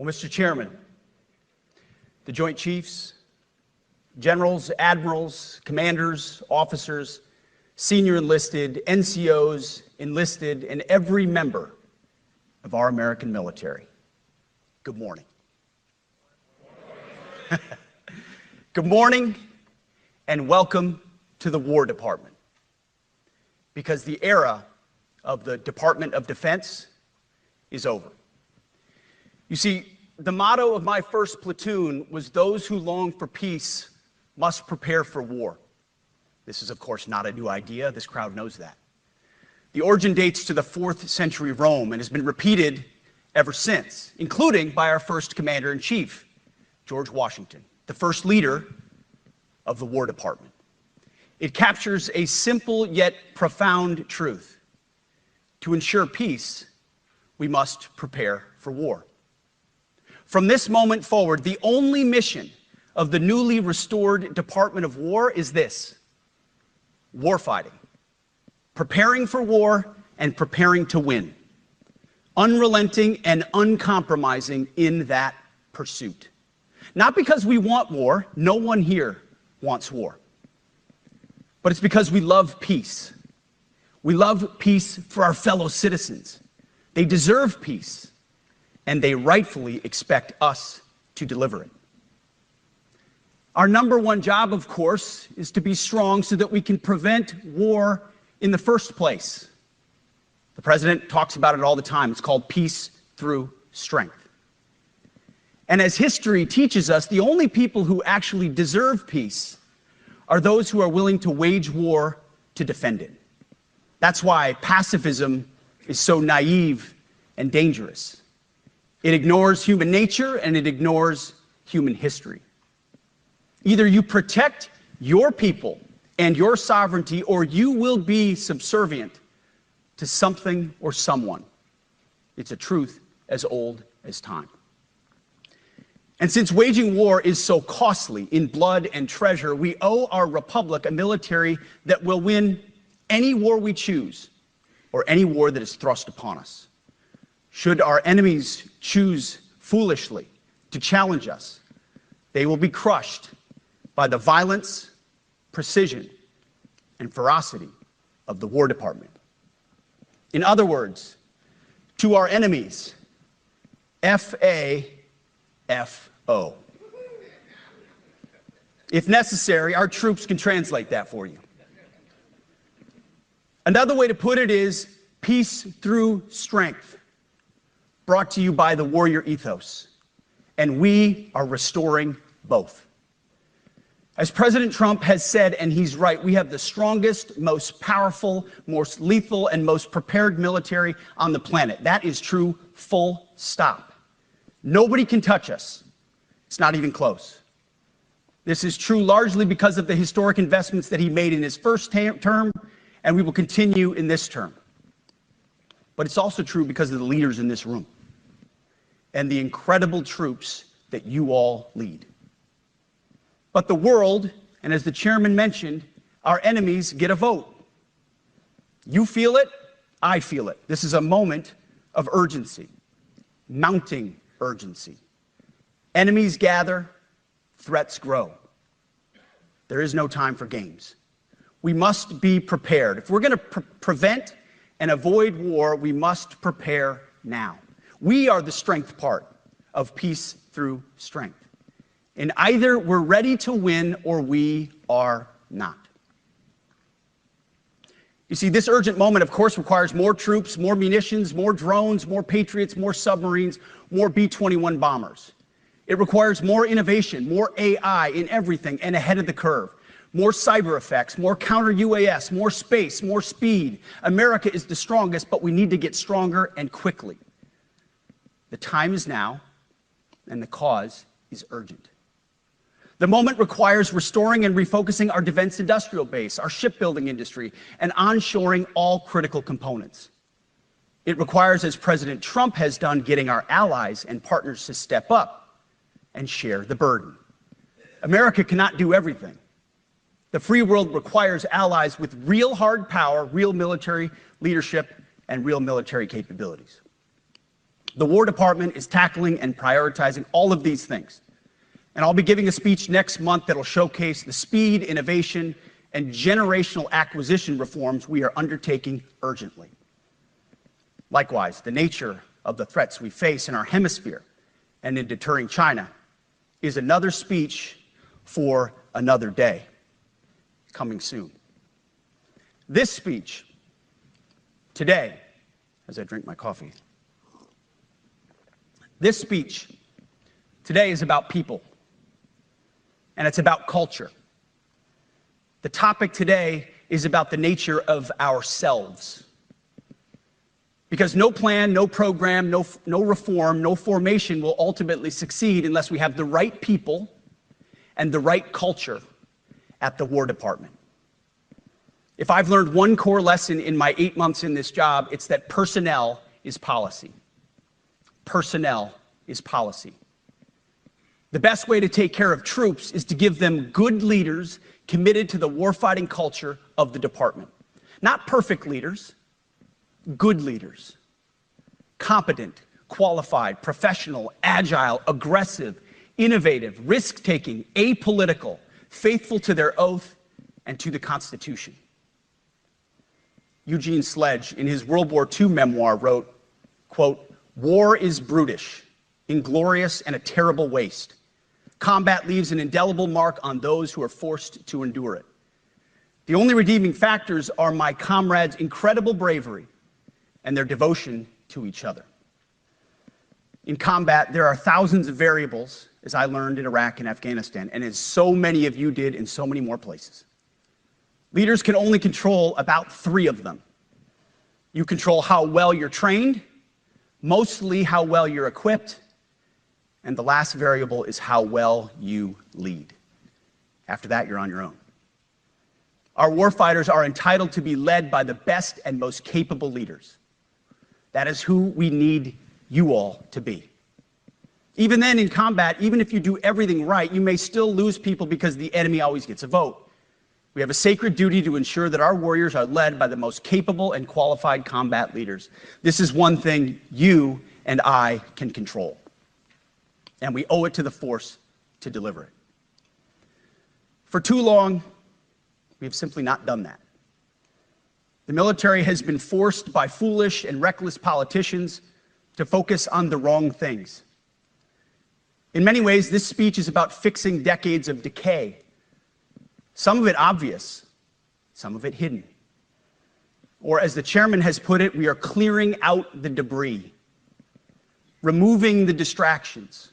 Well, Mr. Chairman, the Joint Chiefs, generals, admirals, commanders, officers, senior enlisted, NCOs, enlisted, and every member of our American military, good morning. Good morning and welcome to the War Department, because the era of the Department of Defense is over. You see, the motto of my first platoon was, "Those who long for peace must prepare for war." This is, of course, not a new idea. This crowd knows that. The origin dates to the 4th century Rome and has been repeated ever since, including by our first commander-in-chief, George Washington, the first leader of the War Department. It captures a simple yet profound truth. To ensure peace, we must prepare for war. From this moment forward, the only mission of the newly restored Department of War is this: warfighting, preparing for war and preparing to win, unrelenting and uncompromising in that pursuit. Not because we want war, no one here wants war, but it's because we love peace. We love peace for our fellow citizens. They deserve peace, and they rightfully expect us to deliver it. Our number one job, of course, is to be strong so that we can prevent war in the first place. The president talks about it all the time. It's called peace through strength. And as history teaches us, the only people who actually deserve peace are those who are willing to wage war to defend it. That's why pacifism is so naive and dangerous. It ignores human nature and it ignores human history. Either you protect your people and your sovereignty, or you will be subservient to something or someone. It's a truth as old as time. And since waging war is so costly in blood and treasure, we owe our republic a military that will win any war we choose, or any war that is thrust upon us. Should our enemies choose foolishly to challenge us, they will be crushed by the violence, precision, and ferocity of the War Department. In other words, to our enemies, F-A-F-O. If necessary, our troops can translate that for you. Another way to put it is peace through strength, brought to you by the warrior ethos. And we are restoring both. As President Trump has said, and he's right, we have the strongest, most powerful, most lethal, and most prepared military on the planet. That is true, full stop. Nobody can touch us. It's not even close. This is true largely because of the historic investments that he made in his first term, and we will continue in this term. But it's also true because of the leaders in this room and the incredible troops that you all lead. But the world, and as the chairman mentioned, our enemies get a vote. You feel it, I feel it. This is a moment of urgency, mounting urgency. Enemies gather, threats grow. There is no time for games. We must be prepared. If we're going to prevent and avoid war, we must prepare now. We are the strength part of peace through strength. And either we're ready to win or we are not. You see, this urgent moment, of course, requires more troops, more munitions, more drones, more Patriots, more submarines, more B-21 bombers. It requires more innovation, more AI in everything and ahead of the curve. More cyber effects, more counter-UAS, more space, more speed. America is the strongest, but we need to get stronger and quickly. The time is now, and the cause is urgent. The moment requires restoring and refocusing our defense industrial base, our shipbuilding industry, and onshoring all critical components. It requires, as President Trump has done, getting our allies and partners to step up and share the burden. America cannot do everything. The free world requires allies with real hard power, real military leadership, and real military capabilities. The War Department is tackling and prioritizing all of these things. And I'll be giving a speech next month that'll showcase the speed, innovation, and generational acquisition reforms we are undertaking urgently. Likewise, the nature of the threats we face in our hemisphere and in deterring China is another speech for another day, coming soon. This speech today, as I drink my coffee, this speech today is about people, and it's about culture. The topic today is about the nature of ourselves. Because no plan, no program, no reform, no formation will ultimately succeed unless we have the right people and the right culture at the War Department. If I've learned one core lesson in my 8 months in this job, it's that personnel is policy. Personnel is policy. The best way to take care of troops is to give them good leaders committed to the warfighting culture of the department. Not perfect leaders, good leaders. Competent, qualified, professional, agile, aggressive, innovative, risk-taking, apolitical, faithful to their oath and to the Constitution. Eugene Sledge, in his World War II memoir, wrote, quote, "War is brutish, inglorious, and a terrible waste. Combat leaves an indelible mark on those who are forced to endure it. The only redeeming factors are my comrades' incredible bravery and their devotion to each other." In combat, there are thousands of variables, as I learned in Iraq and Afghanistan, and as so many of you did in so many more places. Leaders can only control about 3 of them. You control how well you're trained, mostly how well you're equipped, and the last variable is how well you lead. After that, you're on your own. Our warfighters are entitled to be led by the best and most capable leaders. That is who we need you all to be. Even then, in combat, even if you do everything right, you may still lose people because the enemy always gets a vote. We have a sacred duty to ensure that our warriors are led by the most capable and qualified combat leaders. This is one thing you and I can control, and we owe it to the force to deliver it. For too long, we have simply not done that. The military has been forced by foolish and reckless politicians to focus on the wrong things. In many ways, this speech is about fixing decades of decay. Some of it obvious, some of it hidden. Or as the chairman has put it, we are clearing out the debris, removing the distractions,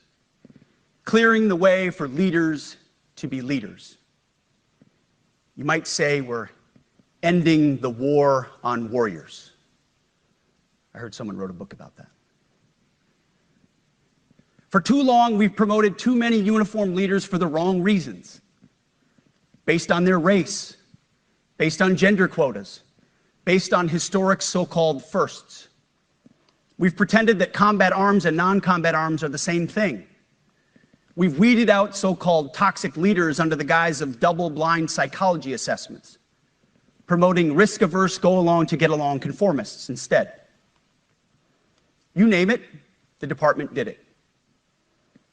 clearing the way for leaders to be leaders. You might say we're ending the war on warriors. I heard someone wrote a book about that. For too long, we've promoted too many uniformed leaders for the wrong reasons, based on their race, based on gender quotas, based on historic so-called firsts. We've pretended that combat arms and non-combat arms are the same thing. We've weeded out so-called toxic leaders under the guise of double-blind psychology assessments, promoting risk-averse, go-along-to-get-along conformists instead. You name it, the department did it.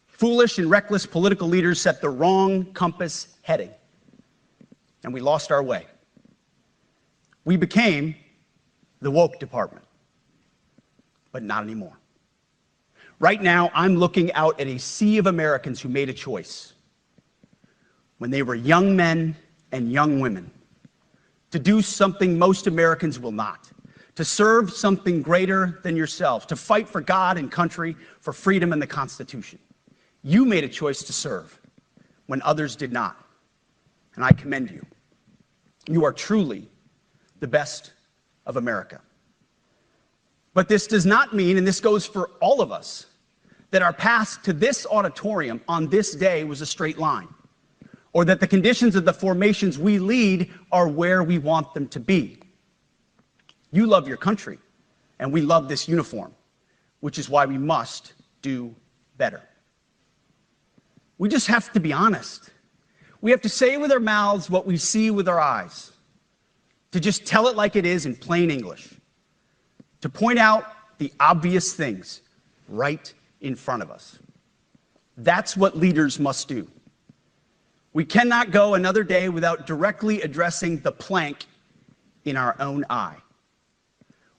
Foolish and reckless political leaders set the wrong compass heading, and we lost our way. We became the woke department, but not anymore. Right now, I'm looking out at a sea of Americans who made a choice when they were young men and young women to do something most Americans will not, to serve something greater than yourselves, to fight for God and country, for freedom and the Constitution. You made a choice to serve when others did not, and I commend you. You are truly the best of America. But this does not mean, and this goes for all of us, that our path to this auditorium on this day was a straight line, or that the conditions of the formations we lead are where we want them to be. You love your country, and we love this uniform, which is why we must do better. We just have to be honest. We have to say with our mouths what we see with our eyes, to just tell it like it is in plain English, to point out the obvious things right in front of us. That's what leaders must do. We cannot go another day without directly addressing the plank in our own eye,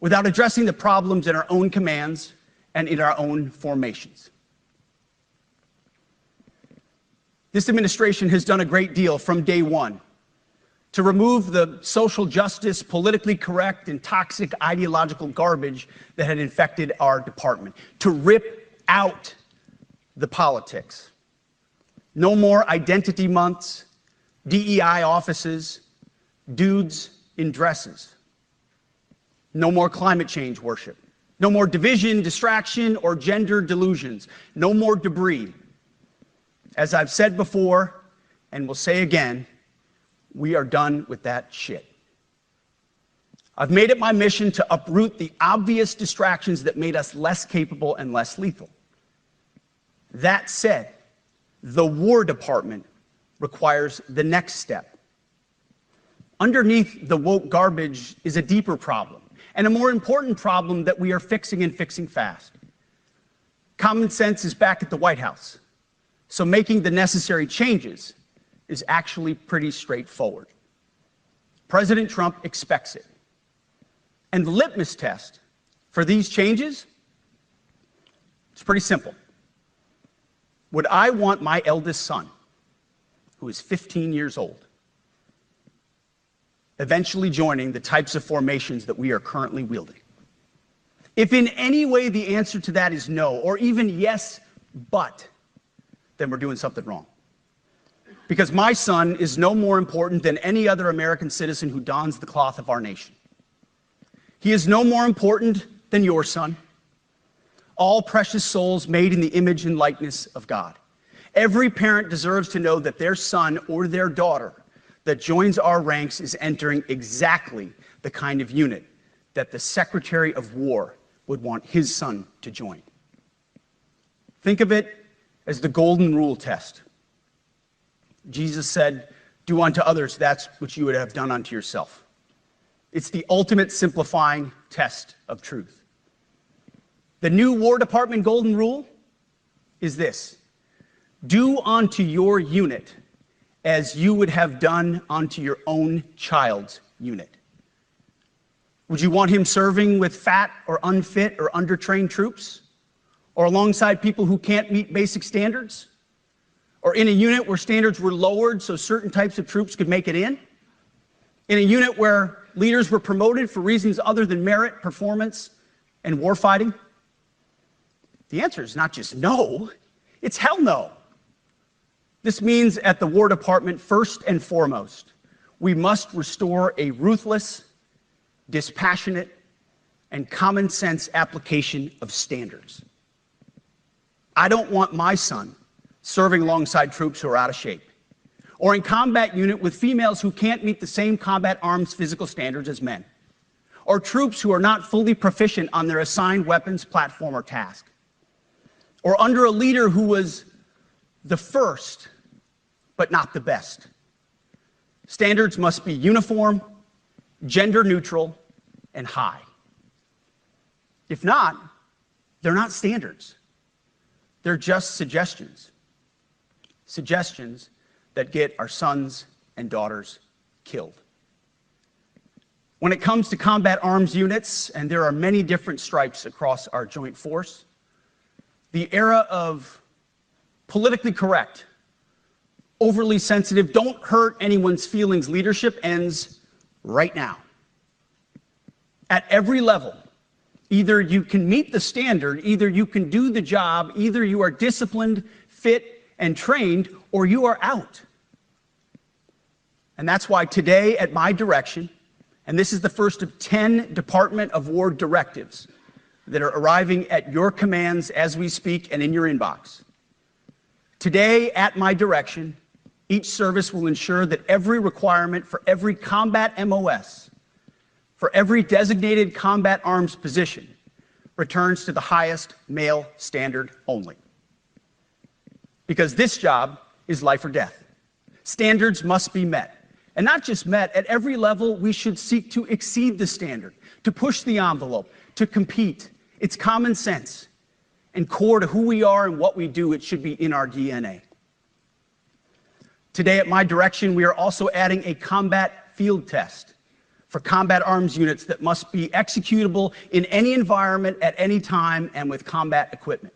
without addressing the problems in our own commands and in our own formations. This administration has done a great deal from day one to remove the social justice, politically correct, and toxic ideological garbage that had infected our department, to rip out the politics. No more identity months, DEI offices, dudes in dresses. No more climate change worship. No more division, distraction, or gender delusions. No more debris. As I've said before, and will say again, we are done with that shit. I've made it my mission to uproot the obvious distractions that made us less capable and less lethal. That said, the War Department requires the next step. Underneath the woke garbage is a deeper problem, and a more important problem that we are fixing and fixing fast. Common sense is back at the White House, so making the necessary changes is actually pretty straightforward. President Trump expects it. And the litmus test for these changes, it's pretty simple. Would I want my eldest son, who is 15 years old, eventually joining the types of formations that we are currently wielding? If in any way the answer to that is no, or even yes, but, then we're doing something wrong. Because my son is no more important than any other American citizen who dons the cloth of our nation. He is no more important than your son. All precious souls made in the image and likeness of God. Every parent deserves to know that their son or their daughter that joins our ranks is entering exactly the kind of unit that the Secretary of War would want his son to join. Think of it as the golden rule test. Jesus said, "Do unto others that which you would have done unto yourself." It's the ultimate simplifying test of truth. The new War Department golden rule is this: do unto your unit as you would have done unto your own child's unit. Would you want him serving with fat or unfit or undertrained troops? Or alongside people who can't meet basic standards? Or in a unit where standards were lowered so certain types of troops could make it in? In a unit where leaders were promoted for reasons other than merit, performance, and warfighting? The answer is not just no, it's hell no. This means at the War Department, first and foremost, we must restore a ruthless, dispassionate, and common sense application of standards. I don't want my son serving alongside troops who are out of shape, or in combat unit with females who can't meet the same combat arms physical standards as men, or troops who are not fully proficient on their assigned weapons, platform, or task, or under a leader who was the first, but not the best. Standards must be uniform, gender neutral, and high. If not, they're not standards. They're just suggestions. Suggestions that get our sons and daughters killed. When it comes to combat arms units, and there are many different stripes across our joint force, the era of politically correct, overly sensitive, don't hurt anyone's feelings leadership ends right now. At every level, either you can meet the standard, either you can do the job, either you are disciplined, fit, and trained, or you are out. And that's why today, at my direction, and this is the first of 10 Department of War directives that are arriving at your commands as we speak and in your inbox. Today, at my direction, each service will ensure that every requirement for every combat MOS, for every designated combat arms position, returns to the highest male standard only. Because this job is life or death. Standards must be met. And not just met, at every level we should seek to exceed the standard, to push the envelope, to compete. It's common sense. and core to who we are and what we do. It should be in our DNA. Today, at my direction, we are also adding a combat field test for combat arms units that must be executable in any environment at any time and with combat equipment.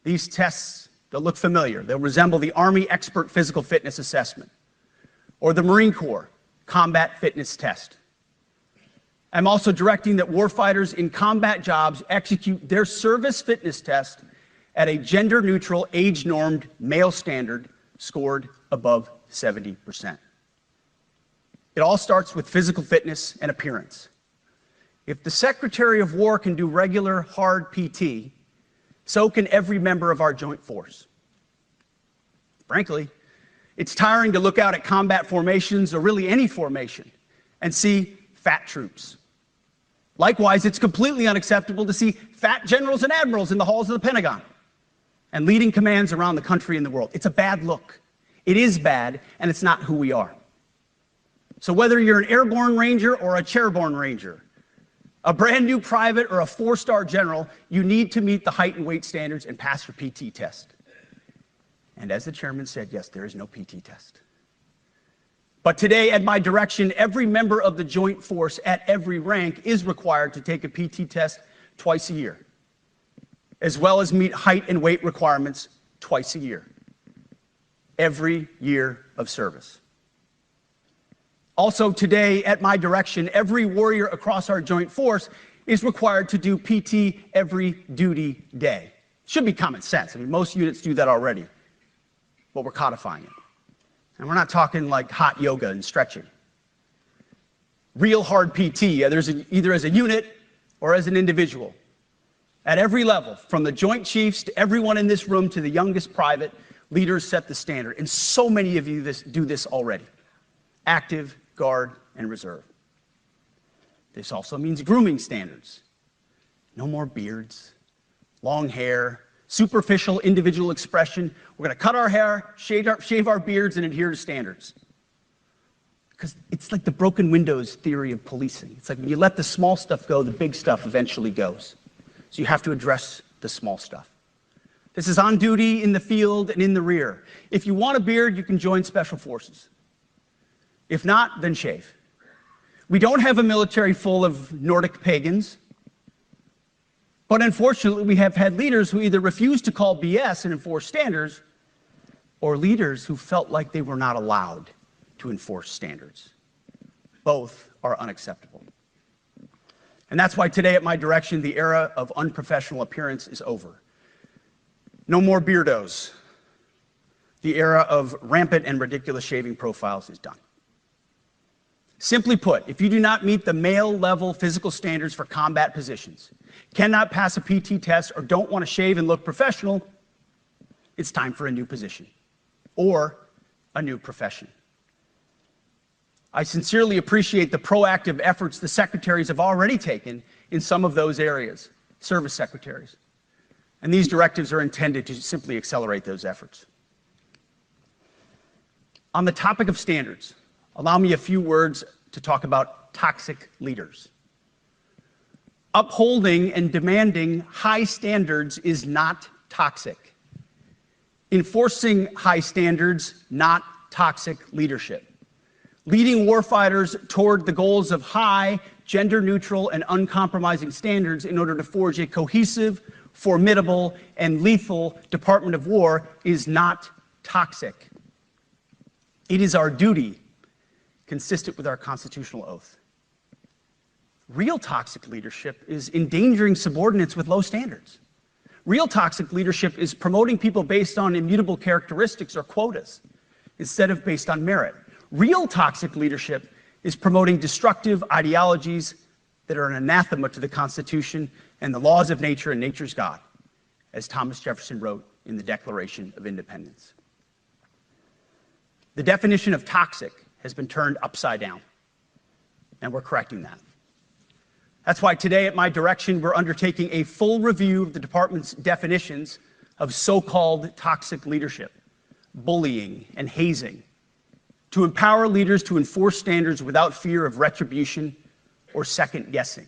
These tests, they'll look familiar. They'll resemble the Army Expert Physical Fitness Assessment or the Marine Corps Combat Fitness Test. I'm also directing that warfighters in combat jobs execute their service fitness test at a gender-neutral, age-normed male standard scored above 70%. It all starts with physical fitness and appearance. If the Secretary of War can do regular, hard PT, so can every member of our joint force. Frankly, it's tiring to look out at combat formations, or really any formation, and see fat troops. Likewise, it's completely unacceptable to see fat generals and admirals in the halls of the Pentagon and leading commands around the country and the world. It's a bad look. It is bad, and it's not who we are. So whether you're an airborne ranger or a chairborne ranger, a brand new private or a 4-star general, you need to meet the height and weight standards and pass your PT test. And as the chairman said, yes, there is no PT test. But today, at my direction, every member of the joint force at every rank is required to take a PT test twice a year, as well as meet height and weight requirements twice a year, every year of service. Also today, at my direction, every warrior across our joint force is required to do PT every duty day. Should be common sense. I mean, most units do that already, but we're codifying it. And we're not talking like hot yoga and stretching. Real hard PT, either as a unit or as an individual. At every level, from the Joint Chiefs to everyone in this room to the youngest private, leaders set the standard. And so many of you do this already. Active, Guard, and Reserve. This also means grooming standards. No more beards, long hair, superficial individual expression. We're going to cut our hair, shave our beards, and adhere to standards. Because it's like the broken windows theory of policing. It's like when you let the small stuff go, the big stuff eventually goes. So you have to address the small stuff. This is on duty, in the field, and in the rear. If you want a beard, you can join Special Forces. If not, then shave. We don't have a military full of Nordic pagans, but unfortunately we have had leaders who either refuse to call BS and enforce standards, or leaders who felt like they were not allowed to enforce standards. Both are unacceptable. And that's why today, at my direction, the era of unprofessional appearance is over. No more beardos. The era of rampant and ridiculous shaving profiles is done. Simply put, if you do not meet the male-level physical standards for combat positions, cannot pass a PT test, or don't want to shave and look professional, it's time for a new position or a new profession. I sincerely appreciate the proactive efforts the secretaries have already taken in some of those areas, service secretaries. And these directives are intended to simply accelerate those efforts. On the topic of standards, allow me a few words to talk about toxic leaders. Upholding and demanding high standards is not toxic. Enforcing high standards, not toxic leadership. Leading warfighters toward the goals of high, gender-neutral, and uncompromising standards in order to forge a cohesive, formidable, and lethal Department of War is not toxic. It is our duty, consistent with our constitutional oath. Real toxic leadership is endangering subordinates with low standards. Real toxic leadership is promoting people based on immutable characteristics or quotas, instead of based on merit. Real toxic leadership is promoting destructive ideologies that are an anathema to the Constitution and the laws of nature and nature's God, as Thomas Jefferson wrote in the Declaration of Independence. The definition of toxic has been turned upside down, and we're correcting that. That's why today, at my direction, we're undertaking a full review of the department's definitions of so-called toxic leadership, bullying, and hazing, to empower leaders to enforce standards without fear of retribution or second guessing.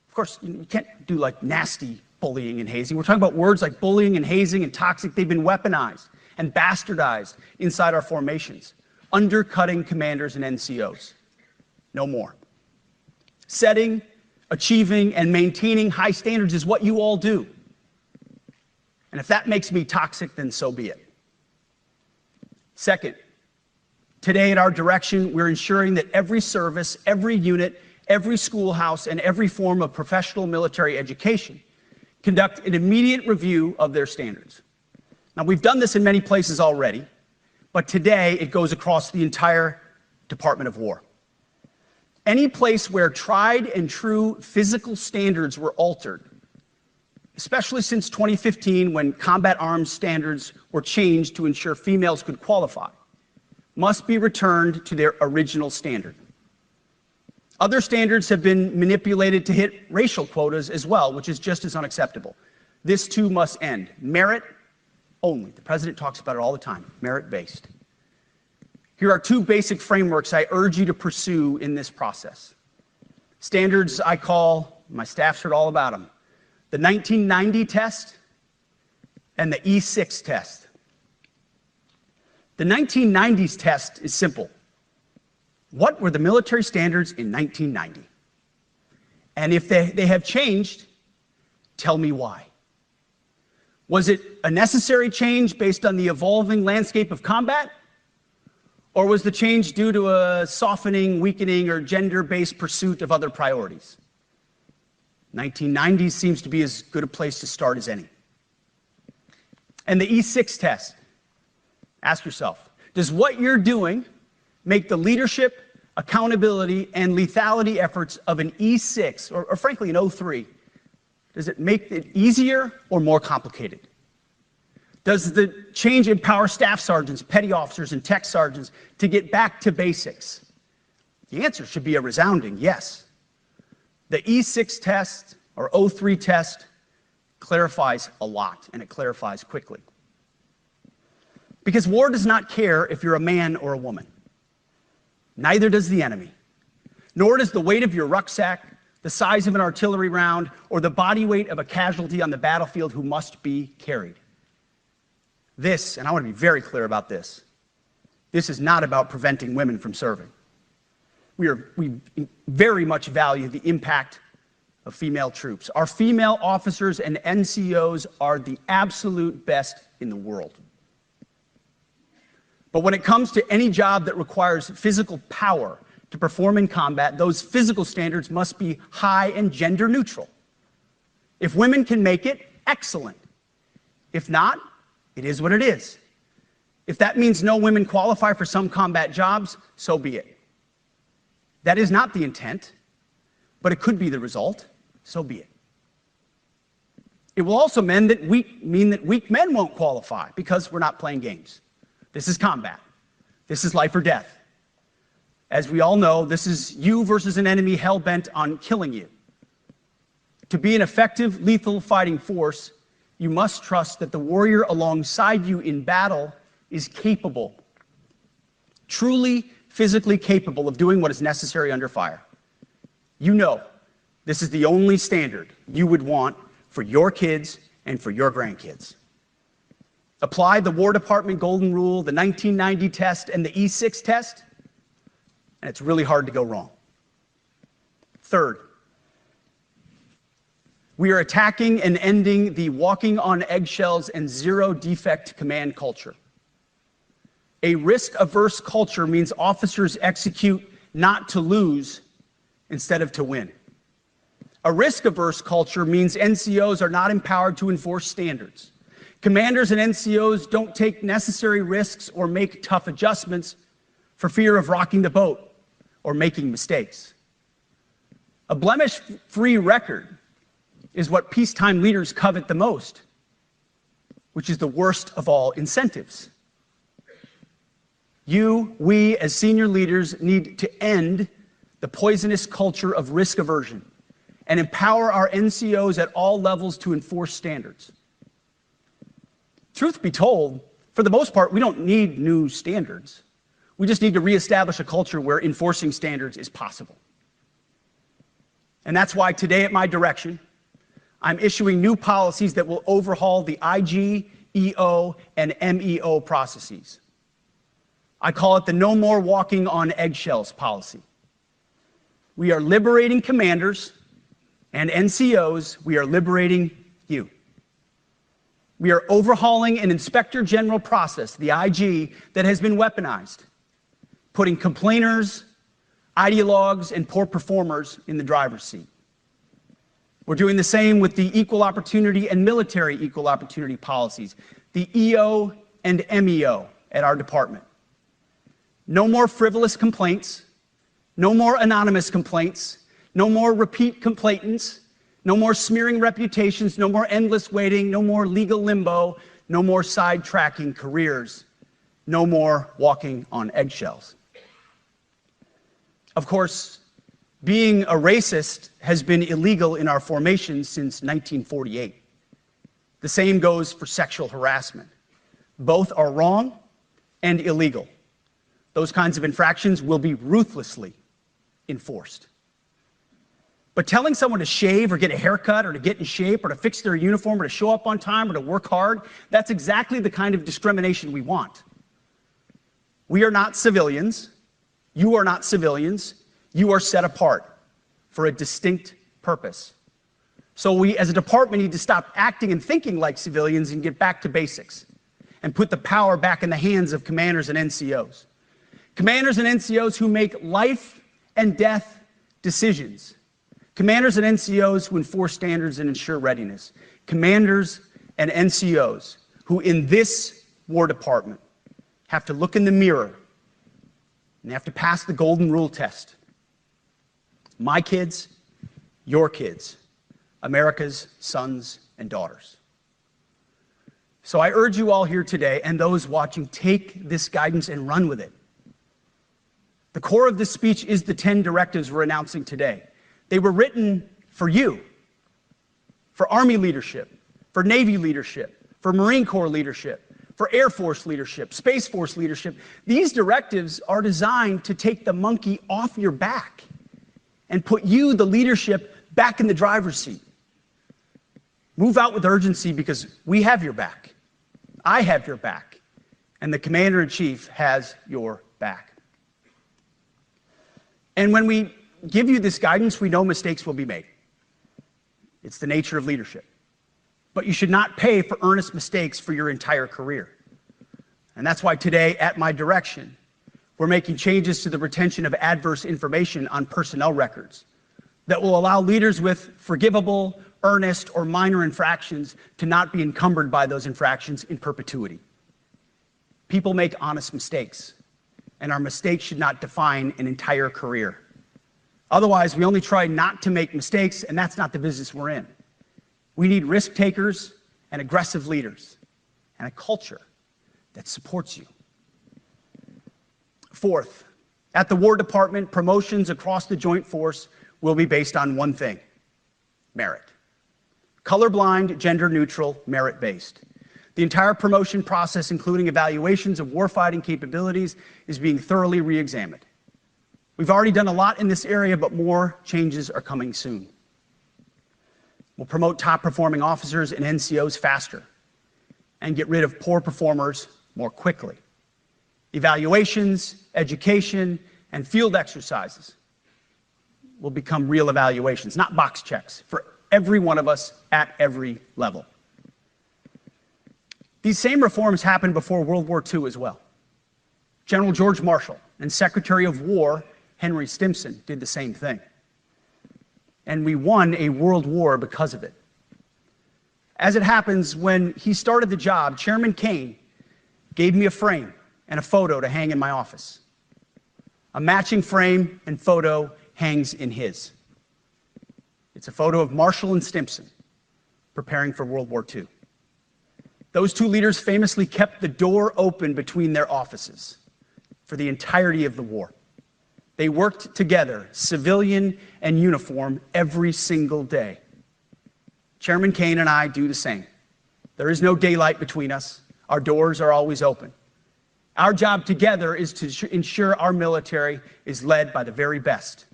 Of course, you can't do like nasty bullying and hazing. We're talking about words like bullying and hazing and toxic. They've been weaponized and bastardized inside our formations, undercutting commanders and NCOs. No more. Setting, achieving, and maintaining high standards is what you all do. And if that makes me toxic, then so be it. Second, today at our direction, we're ensuring that every service, every unit, every schoolhouse, and every form of professional military education conduct an immediate review of their standards. Now, we've done this in many places already, but today it goes across the entire Department of War. Any place where tried and true physical standards were altered, especially since 2015 when combat arms standards were changed to ensure females could qualify, must be returned to their original standard. Other standards have been manipulated to hit racial quotas as well, which is just as unacceptable. This too must end. Merit only. The president talks about it all the time, merit-based. Here are two basic frameworks I urge you to pursue in this process. Standards I call, my staff's heard all about them, the 1990 test and the E6 test. The 1990s test is simple. What were the military standards in 1990? And if they have changed, tell me why. Was it a necessary change based on the evolving landscape of combat? Or was the change due to a softening, weakening, or gender-based pursuit of other priorities? 1990s seems to be as good a place to start as any. And the E6 test. Ask yourself, does what you're doing make the leadership, accountability, and lethality efforts of an E6, or frankly an O3, does it make it easier or more complicated? Does the change empower staff sergeants, petty officers, and tech sergeants to get back to basics? The answer should be a resounding yes. The E6 test, or O3 test, clarifies a lot, and it clarifies quickly. Because war does not care if you're a man or a woman. Neither does the enemy. Nor does the weight of your rucksack, the size of an artillery round, or the body weight of a casualty on the battlefield who must be carried. This, and I want to be very clear about this, this is not about preventing women from serving. We very much value the impact of female troops. Our female officers and NCOs are the absolute best in the world. But when it comes to any job that requires physical power to perform in combat, those physical standards must be high and gender neutral. If women can make it, excellent. If not, it is what it is. If that means no women qualify for some combat jobs, so be it. That is not the intent, but it could be the result, so be it. It will also mean that weak men won't qualify because we're not playing games. This is combat. This is life or death. As we all know, this is you versus an enemy hell-bent on killing you. To be an effective, lethal fighting force, you must trust that the warrior alongside you in battle is capable, truly physically capable of doing what is necessary under fire. You know this is the only standard you would want for your kids and for your grandkids. Apply the War Department Golden Rule, the 1990 test, and the E6 test, and it's really hard to go wrong. Third, we are attacking and ending the walking on eggshells and zero defect command culture. A risk-averse culture means officers execute not to lose instead of to win. A risk-averse culture means NCOs are not empowered to enforce standards. Commanders and NCOs don't take necessary risks or make tough adjustments for fear of rocking the boat or making mistakes. A blemish-free record is what peacetime leaders covet the most, which is the worst of all incentives. We, as senior leaders, need to end the poisonous culture of risk aversion and empower our NCOs at all levels to enforce standards. Truth be told, for the most part, we don't need new standards. We just need to reestablish a culture where enforcing standards is possible. And that's why today at my direction, I'm issuing new policies that will overhaul the IG, EO, and MEO processes. I call it the no more walking on eggshells policy. We are liberating commanders and NCOs. We are liberating you. We are overhauling an inspector general process, the IG, that has been weaponized, putting complainers, ideologues, and poor performers in the driver's seat. We're doing the same with the equal opportunity and military equal opportunity policies, the EO and MEO at our department. No more frivolous complaints, no more anonymous complaints, no more repeat complainants, no more smearing reputations, no more endless waiting, no more legal limbo, no more sidetracking careers, no more walking on eggshells. Of course, being a racist has been illegal in our formation since 1948. The same goes for sexual harassment. Both are wrong and illegal. Those kinds of infractions will be ruthlessly enforced. But telling someone to shave or get a haircut or to get in shape or to fix their uniform or to show up on time or to work hard, that's exactly the kind of discrimination we want. We are not civilians. You are not civilians. You are set apart for a distinct purpose. So we, as a department, need to stop acting and thinking like civilians and get back to basics and put the power back in the hands of commanders and NCOs. Commanders and NCOs who make life and death decisions. Commanders and NCOs who enforce standards and ensure readiness. Commanders and NCOs who in this War Department have to look in the mirror and they have to pass the golden rule test. My kids, your kids, America's sons and daughters. So I urge you all here today and those watching, take this guidance and run with it. The core of this speech is the 10 directives we're announcing today. They were written for you, for Army leadership, for Navy leadership, for Marine Corps leadership, for Air Force leadership, Space Force leadership. These directives are designed to take the monkey off your back and put you, the leadership, back in the driver's seat. Move out with urgency because we have your back. I have your back. And the Commander-in-Chief has your back. And when we give you this guidance, we know mistakes will be made. It's the nature of leadership. But you should not pay for earnest mistakes for your entire career. And that's why today, at my direction, we're making changes to the retention of adverse information on personnel records that will allow leaders with forgivable, earnest, or minor infractions to not be encumbered by those infractions in perpetuity. People make honest mistakes, and our mistakes should not define an entire career. Otherwise, we only try not to make mistakes, and that's not the business we're in. We need risk takers and aggressive leaders and a culture that supports you. Fourth, at the War Department, promotions across the Joint Force will be based on one thing: merit. Colorblind, gender-neutral, merit-based. The entire promotion process, including evaluations of warfighting capabilities, is being thoroughly re-examined. We've already done a lot in this area, but more changes are coming soon. We'll promote top-performing officers and NCOs faster and get rid of poor performers more quickly. Evaluations, education, and field exercises will become real evaluations, not box checks, for every one of us at every level. These same reforms happened before World War II as well. General George Marshall and Secretary of War Henry Stimson did the same thing. And we won a world war because of it. As it happens, when he started the job, Chairman Kane gave me a frame and a photo to hang in my office. A matching frame and photo hangs in his. It's a photo of Marshall and Stimson preparing for World War II. Those two leaders famously kept the door open between their offices for the entirety of the war. They worked together, civilian and uniform, every single day. Chairman Kane and I do the same. There is no daylight between us. Our doors are always open. Our job together is to ensure our military is led by the very best,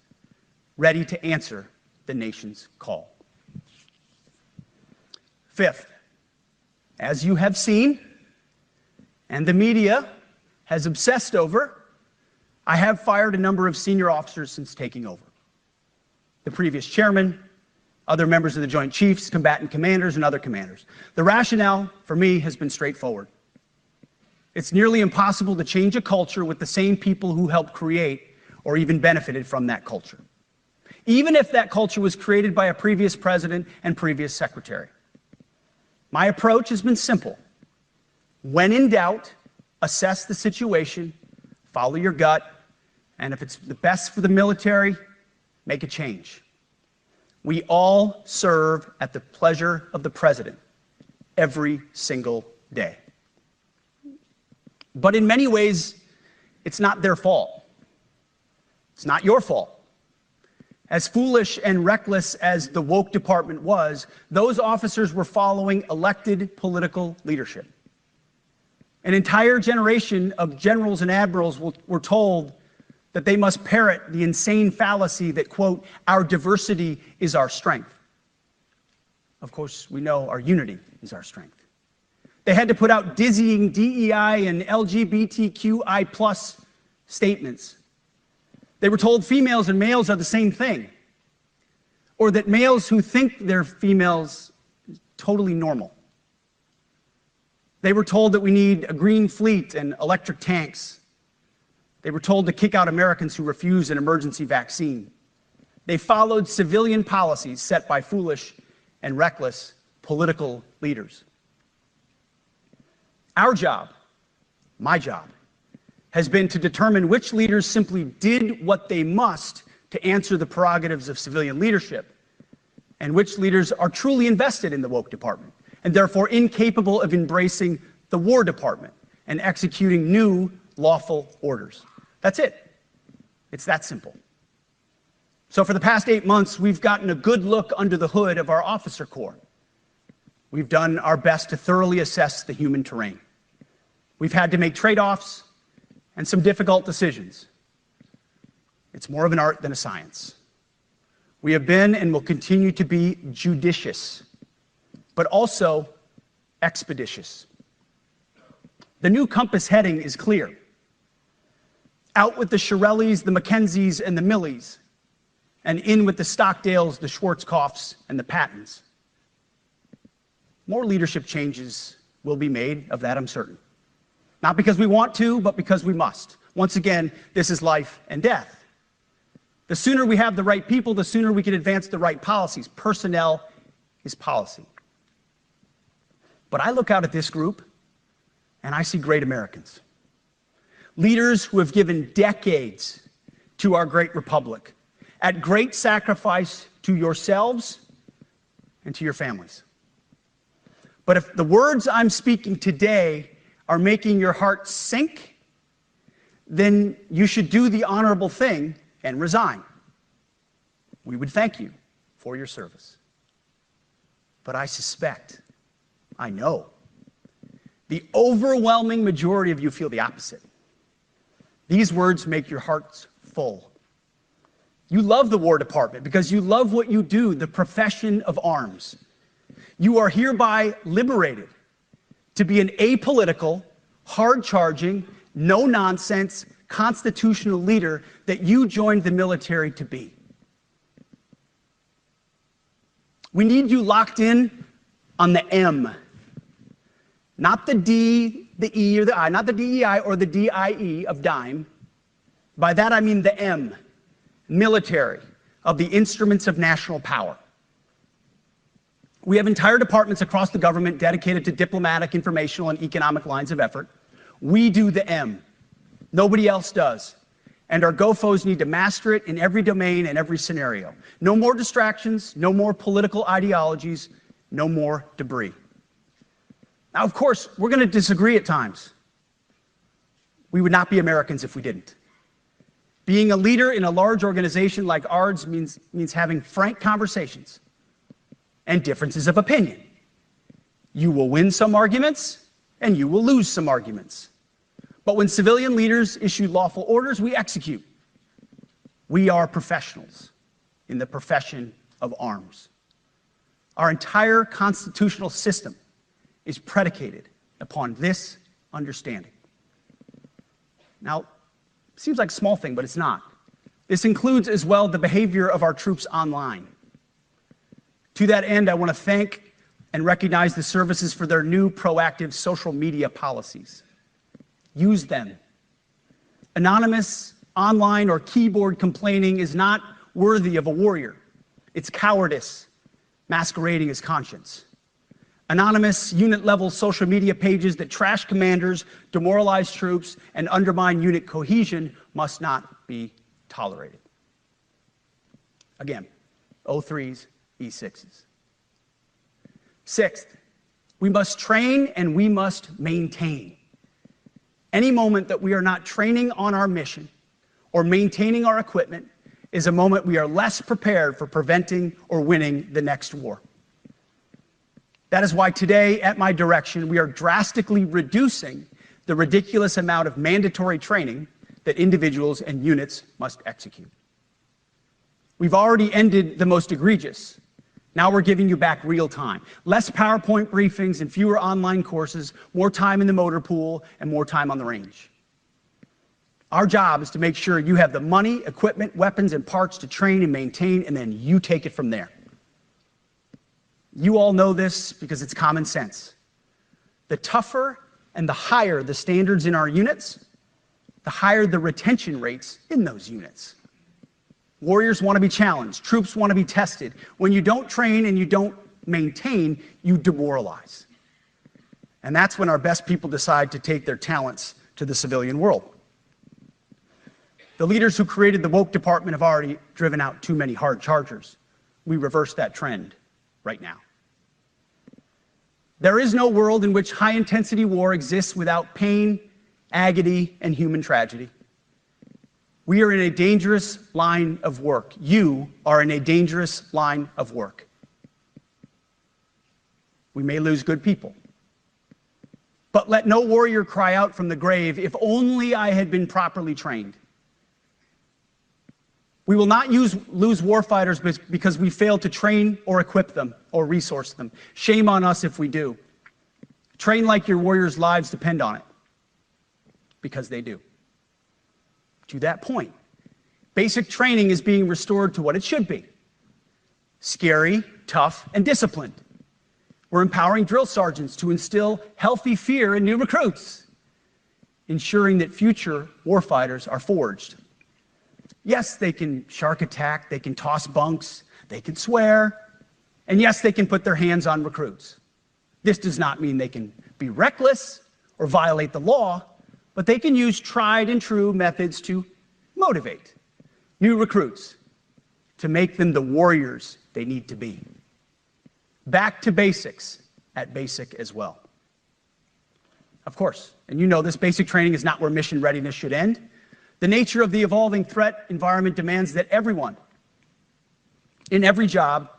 ready to answer the nation's call. Fifth, as you have seen, and the media has obsessed over, I have fired a number of senior officers since taking over. The previous chairman, other members of the Joint Chiefs, combatant commanders, and other commanders. The rationale for me has been straightforward. It's nearly impossible to change a culture with the same people who helped create or even benefited from that culture, even if that culture was created by a previous president and previous secretary. My approach has been simple. When in doubt, assess the situation, follow your gut, and if it's the best for the military, make a change. We all serve at the pleasure of the president every single day. But in many ways, it's not their fault. It's not your fault. As foolish and reckless as the woke department was, those officers were following elected political leadership. An entire generation of generals and admirals were told that they must parrot the insane fallacy that, quote, our diversity is our strength. Of course, we know our unity is our strength. They had to put out dizzying DEI and LGBTQI+ statements. They were told females and males are the same thing, or that males who think they're females is totally normal. They were told that we need a green fleet and electric tanks. They were told to kick out Americans who refuse an emergency vaccine. They followed civilian policies set by foolish and reckless political leaders. Our job, my job, has been to determine which leaders simply did what they must to answer the prerogatives of civilian leadership, and which leaders are truly invested in the woke department, and therefore incapable of embracing the War Department and executing new lawful orders. That's it. It's that simple. So for the past 8 months, we've gotten a good look under the hood of our officer corps. We've done our best to thoroughly assess the human terrain. We've had to make trade-offs and some difficult decisions. It's more of an art than a science. We have been and will continue to be judicious, but also expeditious. The new compass heading is clear. Out with the Shirellis, the Mackenzies, and the Millies, and in with the Stockdales, the Schwarzkopfs, and the Pattons. More leadership changes will be made, of that I'm certain. Not because we want to, but because we must. Once again, this is life and death. The sooner we have the right people, the sooner we can advance the right policies. Personnel is policy. But I look out at this group, and I see great Americans. Leaders who have given decades to our great republic, at great sacrifice to yourselves and to your families. But if the words I'm speaking today are making your heart sink, then you should do the honorable thing and resign. We would thank you for your service. But I suspect, I know, the overwhelming majority of you feel the opposite. These words make your hearts full. You love the War Department because you love what you do, the profession of arms. You are hereby liberated to be an apolitical, hard-charging, no-nonsense, constitutional leader that you joined the military to be. We need you locked in on the M, not the D, the E, or the I, not the DEI or the DIE of dime. By that I mean the M, military, of the instruments of national power. We have entire departments across the government dedicated to diplomatic, informational, and economic lines of effort. We do the M. Nobody else does. And our GoFos need to master it in every domain and every scenario. No more distractions, no more political ideologies, no more debris. Now, of course, we're going to disagree at times. We would not be Americans if we didn't. Being a leader in a large organization like ours means having frank conversations and differences of opinion. You will win some arguments, and you will lose some arguments. But when civilian leaders issue lawful orders, we execute. We are professionals in the profession of arms. Our entire constitutional system is predicated upon this understanding. Now, it seems like a small thing, but it's not. This includes as well the behavior of our troops online. To that end, I want to thank and recognize the services for their new proactive social media policies. Use them. Anonymous, online, or keyboard complaining is not worthy of a warrior. It's cowardice masquerading as conscience. Anonymous, unit-level social media pages that trash commanders, demoralize troops, and undermine unit cohesion must not be tolerated. Again, O3s, E6s. Sixth, we must train and we must maintain. Any moment that we are not training on our mission or maintaining our equipment is a moment we are less prepared for preventing or winning the next war. That is why today, at my direction, we are drastically reducing the ridiculous amount of mandatory training that individuals and units must execute. We've already ended the most egregious. Now we're giving you back real time. Less PowerPoint briefings and fewer online courses, more time in the motor pool, and more time on the range. Our job is to make sure you have the money, equipment, weapons, and parts to train and maintain, and then you take it from there. You all know this because it's common sense. The tougher and the higher the standards in our units, the higher the retention rates in those units. Warriors want to be challenged. Troops want to be tested. When you don't train and you don't maintain, you demoralize. And that's when our best people decide to take their talents to the civilian world. The leaders who created the woke department have already driven out too many hard chargers. We reverse that trend right now. There is no world in which high-intensity war exists without pain, agony, and human tragedy. We are in a dangerous line of work. You are in a dangerous line of work. We may lose good people. But let no warrior cry out from the grave, "If only I had been properly trained." We will not lose warfighters because we failed to train or equip them or resource them. Shame on us if we do. Train like your warriors' lives depend on it, because they do. To that point, basic training is being restored to what it should be: scary, tough, and disciplined. We're empowering drill sergeants to instill healthy fear in new recruits, ensuring that future warfighters are forged. Yes, they can shark attack, they can toss bunks, they can swear, and yes, they can put their hands on recruits. This does not mean they can be reckless or violate the law, but they can use tried and true methods to motivate new recruits, to make them the warriors they need to be. Back to basics at basic as well. Of course, and you know this, basic training is not where mission readiness should end. The nature of the evolving threat environment demands that everyone, in every job,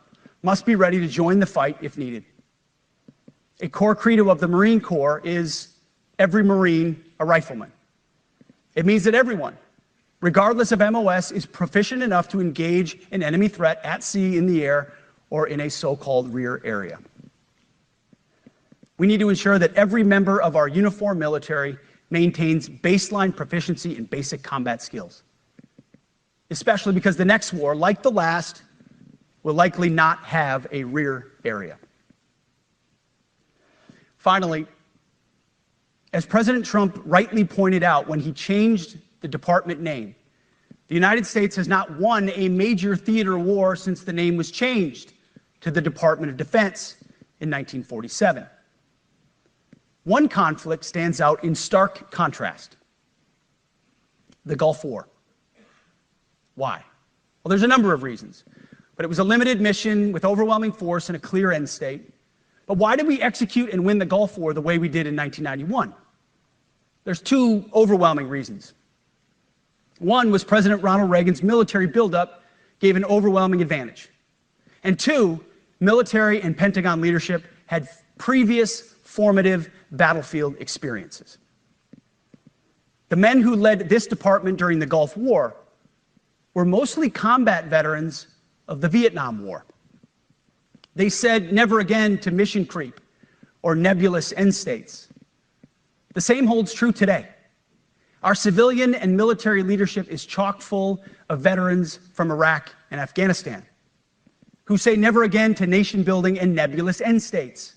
must be ready to join the fight if needed. A core credo of the Marine Corps is every Marine a rifleman. It means that everyone, regardless of MOS, is proficient enough to engage an enemy threat at sea, in the air, or in a so-called rear area. We need to ensure that every member of our uniformed military maintains baseline proficiency in basic combat skills, especially because the next war, like the last, will likely not have a rear area. Finally, as President Trump rightly pointed out when he changed the department name, the United States has not won a major theater war since the name was changed to the Department of Defense in 1947. One conflict stands out in stark contrast: the Gulf War. Why? Well, there's a number of reasons, but it was a limited mission with overwhelming force and a clear end state. But why did we execute and win the Gulf War the way we did in 1991? There's two overwhelming reasons. One was President Ronald Reagan's military buildup gave an overwhelming advantage. And two, military and Pentagon leadership had previous formative battlefield experiences. The men who led this department during the Gulf War were mostly combat veterans of the Vietnam War. They said never again to mission creep or nebulous end states. The same holds true today. Our civilian and military leadership is chock full of veterans from Iraq and Afghanistan who say never again to nation building and nebulous end states.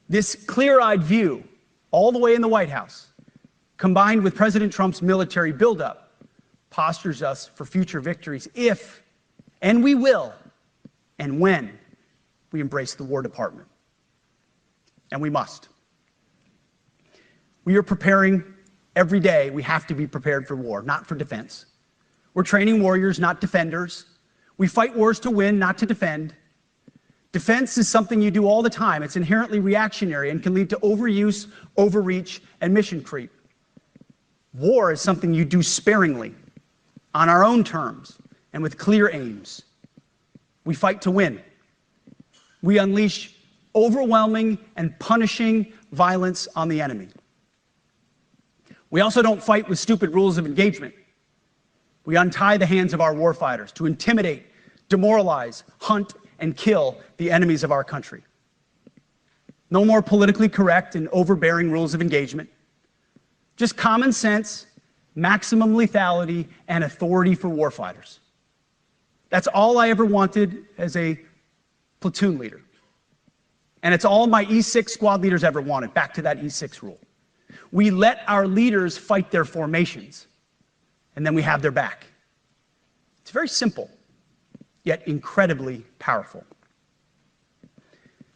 This clear-eyed view, all the way in the White House, combined with President Trump's military buildup, postures us for future victories if, and we will, and when we embrace the War Department. And we must. We are preparing every day. We have to be prepared for war, not for defense. We're training warriors, not defenders. We fight wars to win, not to defend. Defense is something you do all the time. It's inherently reactionary and can lead to overuse, overreach, and mission creep. War is something you do sparingly, on our own terms, and with clear aims. We fight to win. We unleash overwhelming and punishing violence on the enemy. We also don't fight with stupid rules of engagement. We untie the hands of our warfighters to intimidate, demoralize, hunt, and kill the enemies of our country. No more politically correct and overbearing rules of engagement. Just common sense, maximum lethality, and authority for warfighters. That's all I ever wanted as a platoon leader. And it's all my E6 squad leaders ever wanted, back to that E6 rule. We let our leaders fight their formations, and then we have their back. It's very simple, yet incredibly powerful.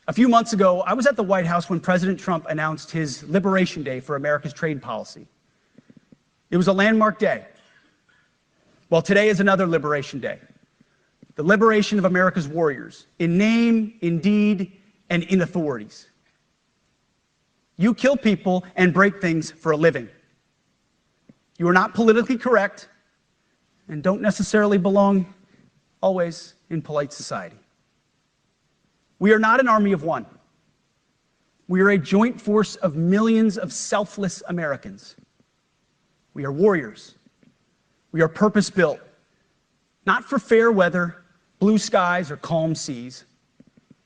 A few months ago, I was at the White House when President Trump announced his Liberation Day for America's trade policy. It was a landmark day. Well, today is another Liberation Day. The liberation of America's warriors, in name, in deed, and in authorities. You kill people and break things for a living. You are not politically correct and don't necessarily belong always in polite society. We are not an army of one. We are a joint force of millions of selfless Americans. We are warriors. We are purpose-built, not for fair weather, blue skies, or calm seas.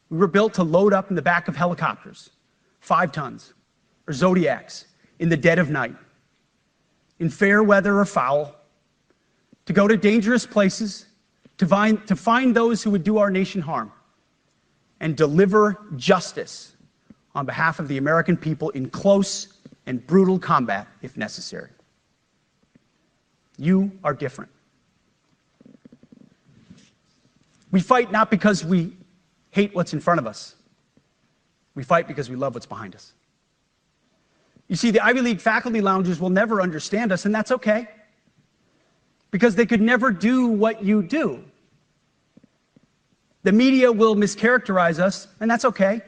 We were built to load up in the back of helicopters, 5 tons, or Zodiacs, in the dead of night, in fair weather or foul, to go to dangerous places, to find those who would do our nation harm, and deliver justice on behalf of the American people in close and brutal combat, if necessary. You are different. We fight not because we hate what's in front of us. We fight because we love what's behind us. You see, the Ivy League faculty lounges will never understand us, and that's okay, because they could never do what you do. The media will mischaracterize us, and that's okay,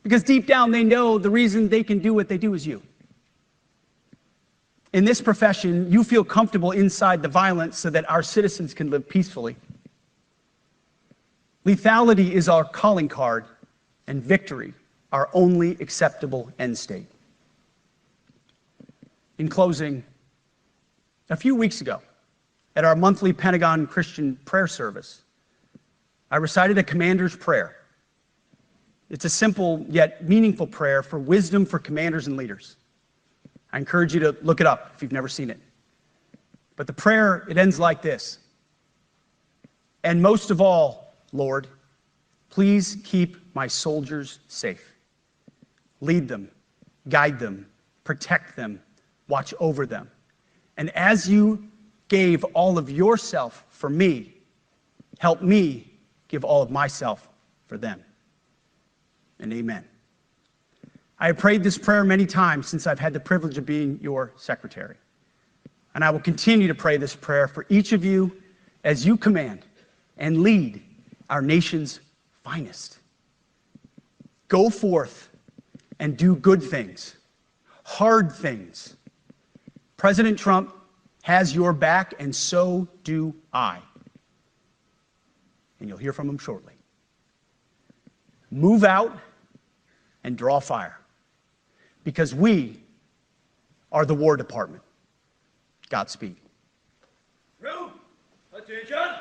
because deep down they know the reason they can do what they do is you. In this profession, you feel comfortable inside the violence so that our citizens can live peacefully. Lethality is our calling card, and victory our only acceptable end state. In closing, a few weeks ago, at our monthly Pentagon Christian prayer service, I recited a commander's prayer. It's a simple yet meaningful prayer for wisdom for commanders and leaders. I encourage you to look it up if you've never seen it. But the prayer, it ends like this. And most of all, Lord, please keep my soldiers safe. Lead them, guide them, protect them, watch over them. And as you gave all of yourself for me, help me give all of myself for them. And amen. I have prayed this prayer many times since I've had the privilege of being your secretary. And I will continue to pray this prayer for each of you as you command and lead our nation's finest. Go forth and do good things, hard things. President Trump has your back, and so do I. And you'll hear from him shortly. Move out and draw fire, because we are the War Department. Godspeed. Room, attention.